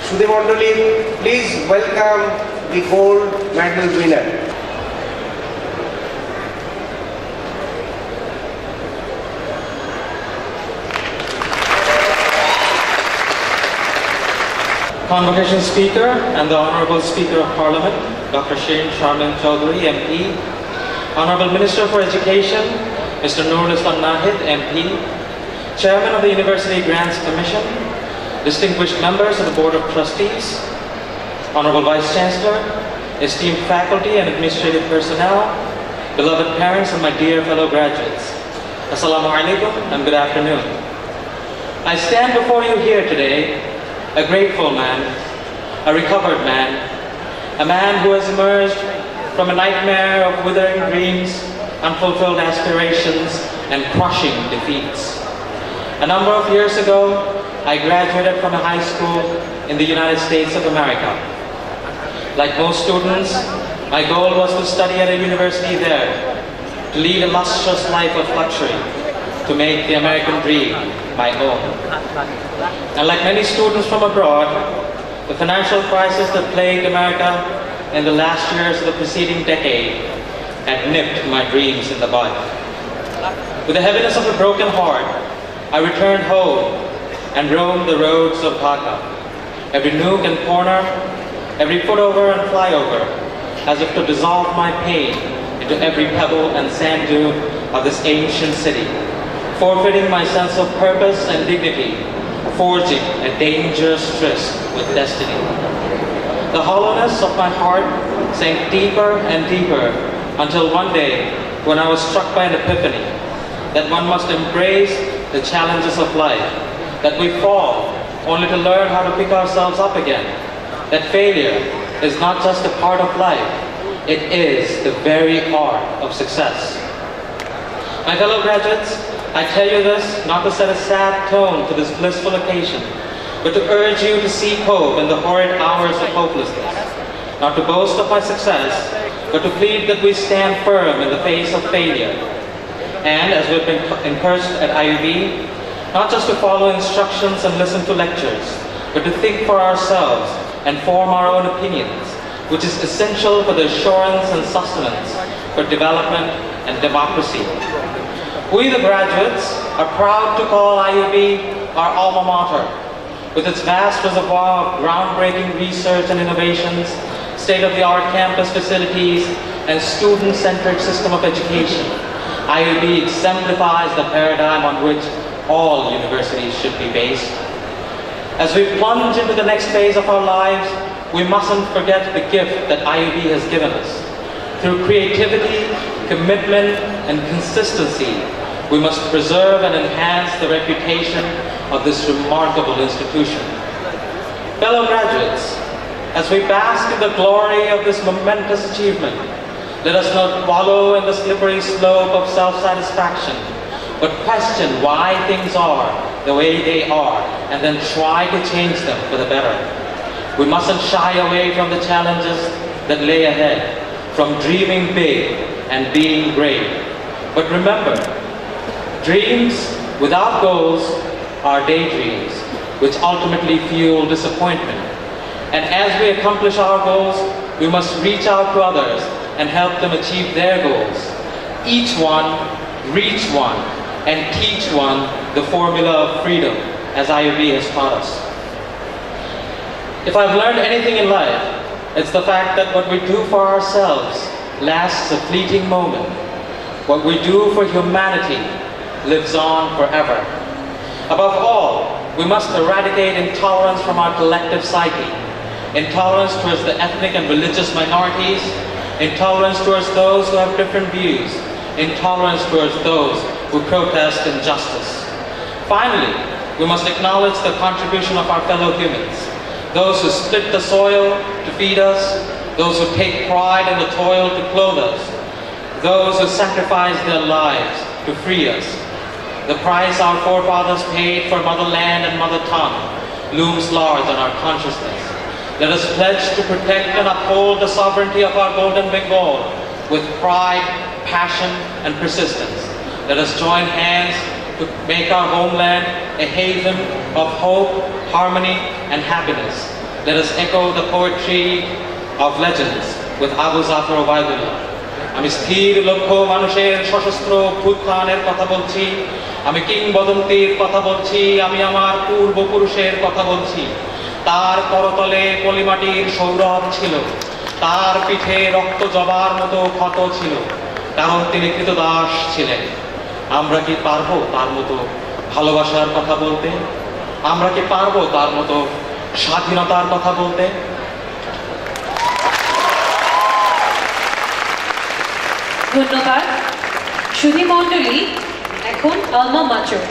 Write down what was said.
Sudhimondoli, please welcome the gold medal winner. Convocation Speaker and the Honorable Speaker of Parliament, Dr. Shane Sharmin Chaudhary, MP, Honorable Minister for Education, Mr. Noor Islam Nahid, MP, Chairman of the University Grants Commission, distinguished members of the Board of Trustees, Honorable Vice Chancellor, esteemed faculty and administrative personnel, beloved parents and my dear fellow graduates. Assalamu alaikum and good afternoon. I stand before you here today a grateful man, a recovered man, a man who has emerged from a nightmare of withering dreams, unfulfilled aspirations, and crushing defeats. A number of years ago, I graduated from a high school in the United States of America. Like most students, my goal was to study at a university there, to lead a lustrous life of luxury, to make the American dream my own. And like many students from abroad, the financial crisis that plagued America in the last years of the preceding decade had nipped my dreams in the bud. With the heaviness of a broken heart, I returned home and roamed the roads of Dhaka, every nook and corner, every footover and flyover, as if to dissolve my pain into every pebble and sand dune of this ancient city, forfeiting my sense of purpose and dignity, forging a dangerous tryst with destiny. The hollowness of my heart sank deeper and deeper until one day when I was struck by an epiphany that one must embrace the challenges of life, that we fall only to learn how to pick ourselves up again, that failure is not just a part of life, it is the very art of success. My fellow graduates, I tell you this not to set a sad tone to this blissful occasion, but to urge you to seek hope in the horrid hours of hopelessness, not to boast of my success, but to plead that we stand firm in the face of failure. And as we've been encouraged at IUB, not just to follow instructions and listen to lectures, but to think for ourselves and form our own opinions, which is essential for the assurance and sustenance for development and democracy. We, the graduates, are proud to call IUB our alma mater. With its vast reservoir of groundbreaking research and innovations, state-of-the-art campus facilities, and student-centered system of education, IUB exemplifies the paradigm on which all universities should be based. As we plunge into the next phase of our lives, we mustn't forget the gift that IUB has given us. Through creativity, commitment, and consistency, we must preserve and enhance the reputation of this remarkable institution. Fellow graduates, as we bask in the glory of this momentous achievement, let us not wallow in the slippery slope of self-satisfaction, but question why things are the way they are, and then try to change them for the better. We mustn't shy away from the challenges that lay ahead, from dreaming big and being great. But remember, dreams without goals are daydreams, which ultimately fuel disappointment. And as we accomplish our goals, we must reach out to others and help them achieve their goals. Each one, reach one, and teach one the formula of freedom, as IUB has taught us. If I've learned anything in life, it's the fact that what we do for ourselves lasts a fleeting moment. What we do for humanity lives on forever. Above all, we must eradicate intolerance from our collective psyche. Intolerance towards the ethnic and religious minorities, intolerance towards those who have different views, intolerance towards those who protest injustice. Finally, we must acknowledge the contribution of our fellow humans, those who split the soil to feed us, those who take pride in the toil to clothe us, those who sacrifice their lives to free us. The price our forefathers paid for motherland and mother tongue looms large on our consciousness. Let us pledge to protect and uphold the sovereignty of our golden Bengal with pride, passion, and persistence. Let us join hands to make our homeland a haven of hope, harmony, and happiness. let us echo the poetry of legends with Abu Zafar Obaidullah. আমি স্থির লক্ষ্য মানুষের সশস্ত্র অভ্যুত্থানের কথা বলছি, আমি কিংবদন্তির কথা বলছি, আমি আমার পূর্বপুরুষের কথা বলছি। তার করতলে পলিমাটির সৌরভ ছিল, তার পিঠে রক্ত জবার মতো ক্ষত ছিল, কারণ তিনি কৃতদাস ছিলেন। আমরা কি পারবো তার মতো ভালোবাসার কথা বলতে? আমরা কি পারবো তার মতো স্বাধীনতার কথা বলতে? ধন্যবাদ। সুধী মণ্ডলী, এখন আলমা মাচর।